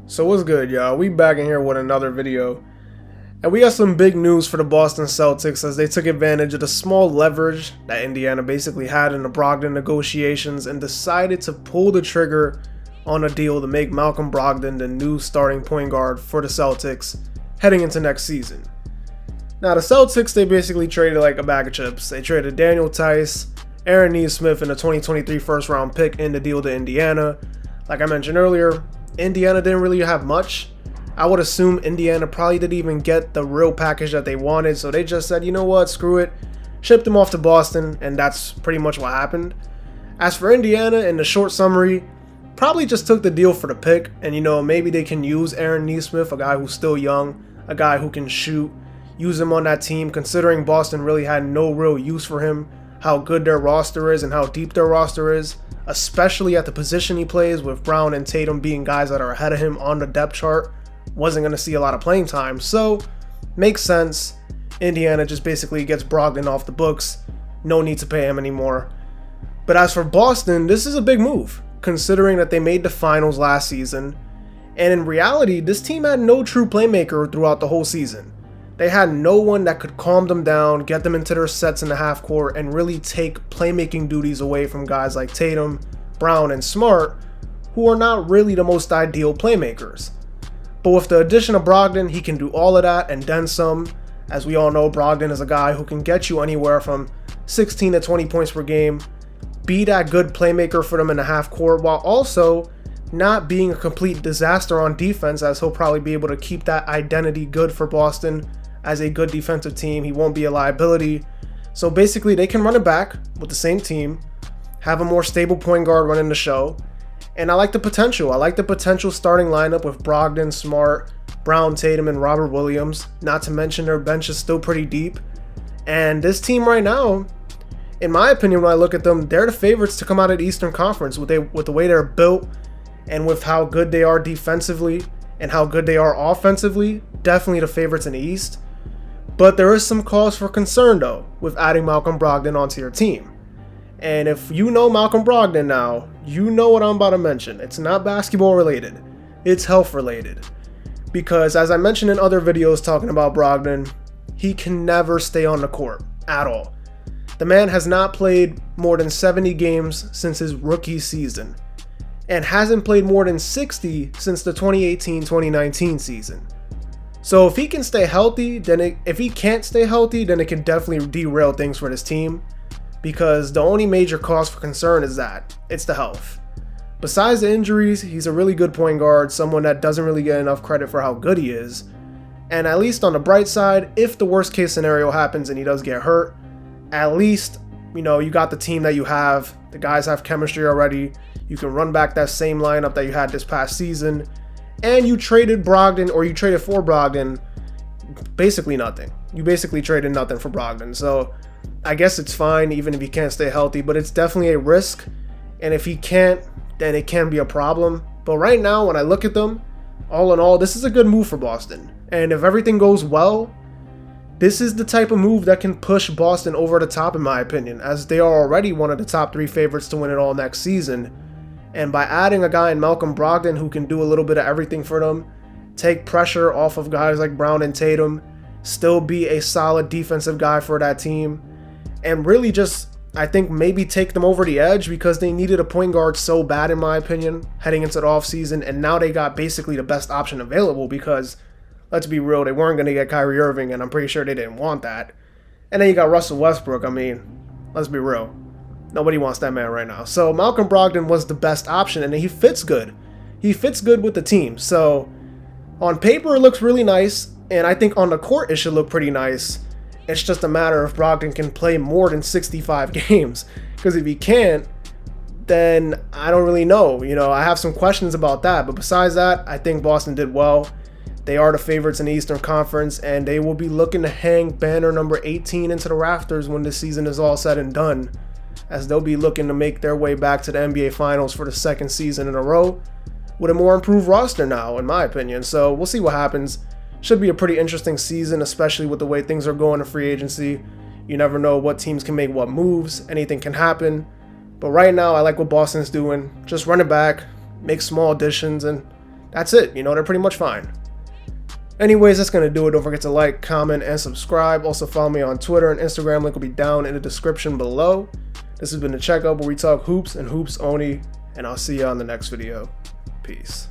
So what's good, y'all? We back in here with another video. And we got some big news for the Boston Celtics as they took advantage of the small leverage that Indiana basically had in the Brogdon negotiations and decided to pull the trigger on a deal to make Malcom Brogdon the new starting point guard for the Celtics heading into next season. Now the Celtics, they basically traded like a bag of chips. They traded Daniel Tice, Aaron Nesmith, and a 2023 first round pick in the deal to Indiana. Like I mentioned earlier, Indiana didn't really have much. I would assume Indiana probably didn't even get the real package that they wanted, so they just said, you know what, screw it, shipped them off to Boston, and that's pretty much what happened. As for Indiana, in the short summary, probably just took the deal for the pick, and maybe they can use Aaron Nesmith, a guy who's still young, a guy who can shoot, use him on that team, considering Boston really had no real use for him, how good their roster is and how deep their roster is, especially at the position he plays, with Brown and Tatum being guys that are ahead of him on the depth chart. Wasn't going to see a lot of playing time, so makes sense. Indiana just basically gets Brogdon off the books, no need to pay him anymore. But as for Boston, this is a big move, considering that they made the finals last season, and in reality, this team had no true playmaker throughout the whole season. They had no one that could calm them down, get them into their sets in the half court, and really take playmaking duties away from guys like Tatum, Brown, and Smart, who are not really the most ideal playmakers. But with the addition of Brogdon, he can do all of that and then some. As we all know, Brogdon is a guy who can get you anywhere from 16 to 20 points per game, be that good playmaker for them in the half court, while also not being a complete disaster on defense, as he'll probably be able to keep that identity good for Boston as a good defensive team. He won't be a liability. So basically, they can run it back with the same team, have a more stable point guard running the show. And I like the potential. I like the potential starting lineup with Brogdon, Smart, Brown, Tatum, and Robert Williams. Not to mention their bench is still pretty deep. And this team right now, in my opinion, when I look at them, they're the favorites to come out of the Eastern Conference with the way they're built and with how good they are defensively and how good they are offensively. Definitely the favorites in the East. But there is some cause for concern, though, with adding Malcom Brogdon onto your team. And if you know Malcom Brogdon now, you know what I'm about to mention. It's not basketball related. It's health related. Because as I mentioned in other videos talking about Brogdon, he can never stay on the court at all. The man has not played more than 70 games since his rookie season, and hasn't played more than 60 since the 2018-2019 season. So if he can stay healthy, if he can't stay healthy, then it can definitely derail things for this team. Because the only major cause for concern is that it's the health. Besides the injuries, he's a really good point guard, someone that doesn't really get enough credit for how good he is. And at least on the bright side, if the worst case scenario happens and he does get hurt, at least, you got the team that you have. The guys have chemistry already. You can run back that same lineup that you had this past season. And you traded Brogdon, or you traded for Brogdon, basically nothing. You basically traded nothing for Brogdon. So I guess it's fine even if he can't stay healthy, but it's definitely a risk. And if he can't, then it can be a problem. But right now, when I look at them, all in all, this is a good move for Boston. And if everything goes well, this is the type of move that can push Boston over the top, in my opinion, as they are already one of the top 3 favorites to win it all next season. And by adding a guy in Malcom Brogdon who can do a little bit of everything for them, take pressure off of guys like Brown and Tatum, still be a solid defensive guy for that team, and really just, I think, maybe take them over the edge, because they needed a point guard so bad, in my opinion, heading into the offseason, and now they got basically the best option available, because, let's be real, they weren't going to get Kyrie Irving, and I'm pretty sure they didn't want that. And then you got Russell Westbrook. I mean, let's be real. Nobody wants that man right now. So Malcom Brogdon was the best option, and he fits good. He fits good with the team. So on paper, it looks really nice, and I think on the court, it should look pretty nice. It's just a matter if Brogdon can play more than 65 games. Because if he can't, then I don't really know. I have some questions about that. But besides that, I think Boston did well. They are the favorites in the Eastern Conference, and they will be looking to hang banner number 18 into the rafters when this season is all said and done, as they'll be looking to make their way back to the NBA Finals for the second season in a row with a more improved roster now, in my opinion. So we'll see what happens. Should be a pretty interesting season, especially with the way things are going in free agency. You never know what teams can make what moves. Anything can happen. But right now, I like what Boston's doing. Just run it back, make small additions, and that's it. You know, they're pretty much fine. Anyways, that's going to do it. Don't forget to like, comment, and subscribe. Also follow me on Twitter and Instagram. Link will be down in the description below. This has been the Checkup, where we talk hoops and hoops only, and I'll see you on the next video. Peace.